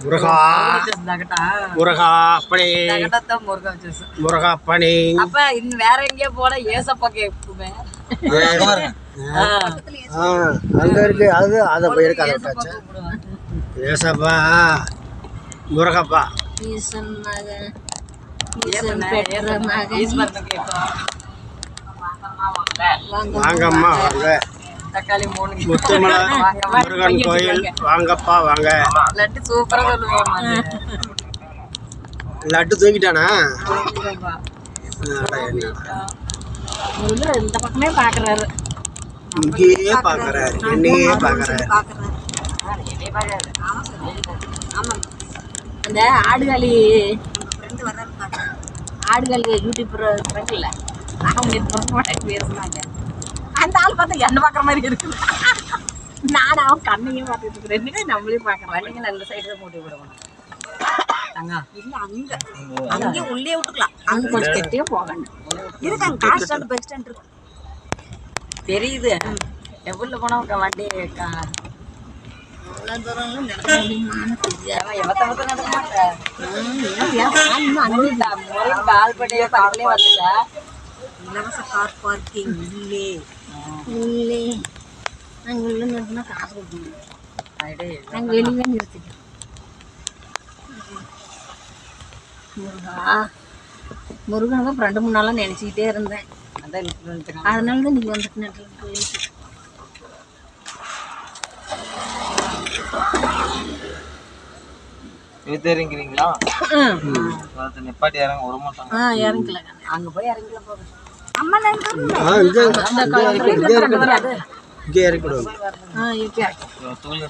முருகா முருகா அப்படி முருகா அப்படி அப்ப இன்னும் வேற எங்கேயோ போனா ஏசப்பா கேட்புமே. அங்க இருக்கு அது அதை போய் எடுக்க ஏசப்பா முருகப்பா வாங்கம்மா வாங்க. தக்காளி 3 முத்துமலை முருகன் கோயில் வாங்கப்பா வாங்க. லட்டு சூப்பரா சொல்லுவாங்க. லட்டு தூக்கிட்டானா? இந்த பக்கமே பாக்குறாரு, இங்கேயே பாக்குறாரு, என்னையே பாக்குறாரு. அந்த ஆடுகாலி யூடியூப் இருக்குல்ல, பேசுனாங்க. அந்த ஆள் பார்த்தா என்ன பாக்குற மாதிரி இருக்கு. நானும் அவன் கண்ணையும் பார்த்துட்டு இருக்கிறேன். ரெண்டுமே நம்மளையும் பாக்குறேன். நீங்க நல்ல சைடு மூட்டி விடுவோம். இல்ல அங்க உள்ளே விட்டுக்கலாம். அங்க கொஞ்சம் கெட்டியே போகணும். இருக்காங்க கார் ஸ்டாண்ட் பஸ் ஸ்டாண்ட் இருக்கு தெரியுது. எவ்வளவு போனா வண்டி அவ்வளவு தூரம் நடக்க முடியுமா? ஆள்பட்டியே பக்கத்துலேயே வந்துட்டா. இலவச கார் பார்க்கிங் உள்ளே உள்ளே நாங்கள் உள்ள நிறுத்தினா காசு கொடுக்கணும். நாங்கள் வெளியே நிறுத்திட்டோம். முருகா முருகனுக்கு 2-3 நாளாக நினச்சிக்கிட்டே இருந்தேன். அதனால தான் நீங்கள் வந்துட்டு கோயிலுக்கு. இறங்கிறீங்களா? நிப்பாட்டி இறங்க விட மாட்டாங்க. இறங்கல, அங்கே போய் இறங்கல போகுது. அம்மா இங்கே இறக்கிடுவாங்க. இங்கே